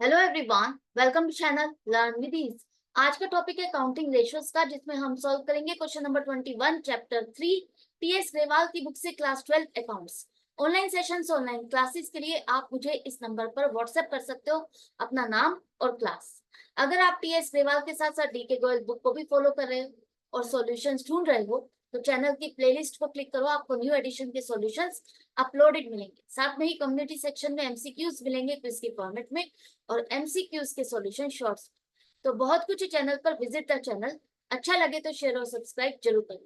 Hello everyone, welcome to channel learn with ease. आज का topic है काउंटिंग रेशियोज का, जिसमें हम सॉल्व करेंगे question number 21 chapter 3 TS Grewal की बुक से class 12 accounts. Online sessions, online classes के लिए आप मुझे इस नंबर पर व्हाट्सएप कर सकते हो अपना नाम और क्लास। अगर आप टीएस ग्रेवाल के साथ साथ डीके गोयल बुक को भी फॉलो कर रहे हो और सॉल्यूशंस ढूंढ रहे हो तो चैनल की प्लेलिस्ट को क्लिक करो, आपको न्यू एडिशन के सॉल्यूशंस अपलोडेड मिलेंगे। साथ में ही कम्युनिटी सेक्शन में एमसीक्यूज मिलेंगे क्विज के फॉर्मेट में और एमसीक्यूज के सॉल्यूशन शॉर्ट्स। तो बहुत कुछ चैनल पर, विजिट द चैनल। अच्छा लगे तो शेयर और सब्सक्राइब जरूर करें।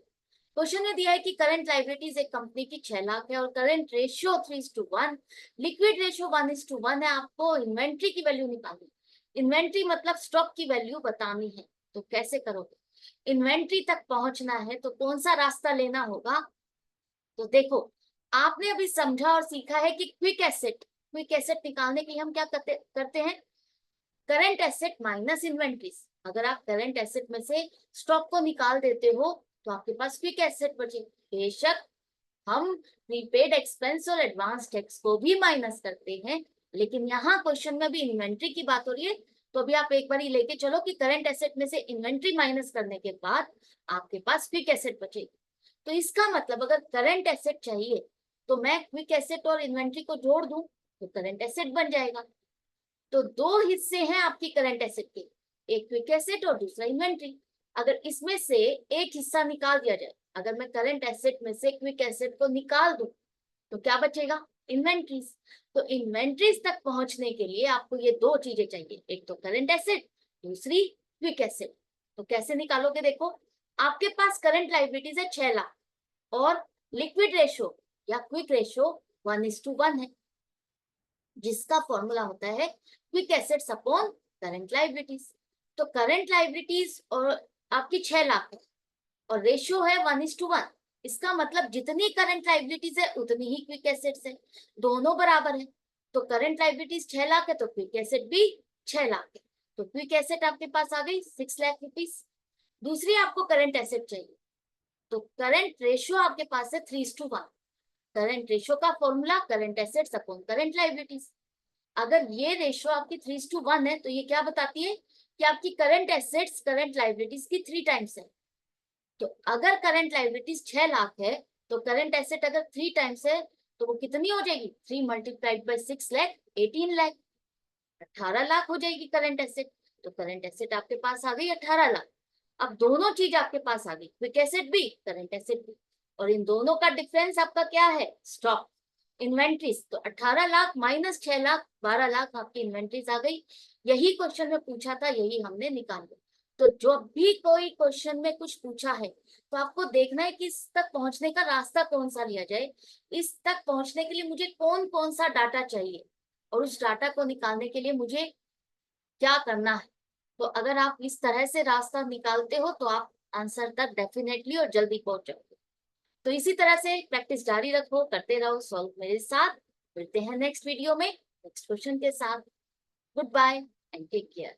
क्वेश्चन में दिया है कि करंट लाइबिलिटीज एक कंपनी की 6 लाख है और करंट रेशियो 3:1, लिक्विड रेशियो 1:1 है। आपको इन्वेंट्री की वैल्यू निकालनी। इन्वेंट्री मतलब स्टॉक की वैल्यू बतानी है। तो कैसे करोगे? इन्वेंट्री तक पहुंचना है तो कौन सा रास्ता लेना होगा? तो देखो, आपने अभी समझा और सीखा है कि क्विक एसेट निकालने के लिए हम क्या करते हैं? Current asset minus inventories. अगर आप करंट एसेट में से स्टॉक को निकाल देते हो तो आपके पास क्विक एसेट बचे। बेशक हम प्रीपेड एक्सपेंस और एडवांस टैक्स को भी माइनस करते हैं, लेकिन यहाँ क्वेश्चन में भी इन्वेंट्री की बात हो रही है। तो अभी आप एक बार ही लेके चलो कि करंट एसेट में से इन्वेंट्री माइनस करने के बाद आपके पास क्विक एसेट बचेगी। तो इसका मतलब अगर करंट एसेट चाहिए तो मैं क्विक एसेट और इन्वेंट्री को जोड़ दूं तो करंट एसेट बन जाएगा। तो दो हिस्से हैं आपकी करंट एसेट के, एक क्विक एसेट और दूसरा इन्वेंट्री। अगर इसमें से एक हिस्सा निकाल दिया जाए, अगर मैं करंट एसेट में से क्विक एसेट को निकाल दूं तो क्या बचेगा? इन्वेंट्रीज। तो इन्वेंट्रीज तक पहुंचने के लिए आपको ये दो चीजें चाहिए, एक तो करंट एसेट, दूसरी क्विक एसेट। तो कैसे निकालोगे? देखो, आपके पास करंट लाइबिलिटीज है 6 लाख और लिक्विड रेशियो या क्विक रेशियो 1:1 है, जिसका फॉर्मूला होता है quick assets upon current liabilities. तो करंट लाइबिलिटीज और आपकी 6 लाख है और रेशियो है 1:1। इसका मतलब जितनी करंट लाइबिलिटीज है उतनी ही क्विक एसेट्स है, दोनों बराबर है। तो करंट लाइबिलिटीज 6 लाख है तो क्विक एसेट भी 6 लाख है। तो क्विक एसेट आपके पास आ गई 6 लाख रुपीज। दूसरी आपको करंट एसेट चाहिए, तो करंट रेशियो आपके पास है 3:1। करंट रेशियो का formula current assets upon current liabilities. अगर ये रेशियो आपकी 3:1 है तो ये क्या बताती है कि आपकी करंट एसेट्स करंट लाइबिलिटीज की 3 टाइम्स है। तो अगर करंट लाइबिलिटीज 6 लाख है तो करंट एसेट अगर 3 टाइम्स है तो वो कितनी हो जाएगी? 3 मल्टीप्लाइड बाई 6 लाख 18 लाख, 18 लाख हो जाएगी करंट एसेट। तो करंट एसेट आपके पास आ गई 18 लाख। अब दोनों चीज आपके पास आ गई, क्विक एसेट भी करंट एसेट भी, और इन दोनों का डिफरेंस आपका क्या है? Stock, inventories. तो 18 लाख माइनस 6 लाख 12 लाख आपकी इन्वेंट्रीज आ गई। यही क्वेश्चन में पूछा था, यही हमने निकाला। तो जब भी कोई क्वेश्चन में कुछ पूछा है तो आपको देखना है कि इस तक पहुंचने का रास्ता कौन सा लिया जाए, इस तक पहुंचने के लिए मुझे कौन कौन सा डाटा चाहिए और उस डाटा को निकालने के लिए मुझे क्या करना है। तो अगर आप इस तरह से रास्ता निकालते हो तो आप आंसर तक डेफिनेटली और जल्दी पहुंच जाओगे। तो इसी तरह से प्रैक्टिस जारी रखो, करते रहो सॉल्व मेरे साथ। मिलते हैं नेक्स्ट वीडियो में नेक्स्ट क्वेश्चन के साथ। Good bye and take care.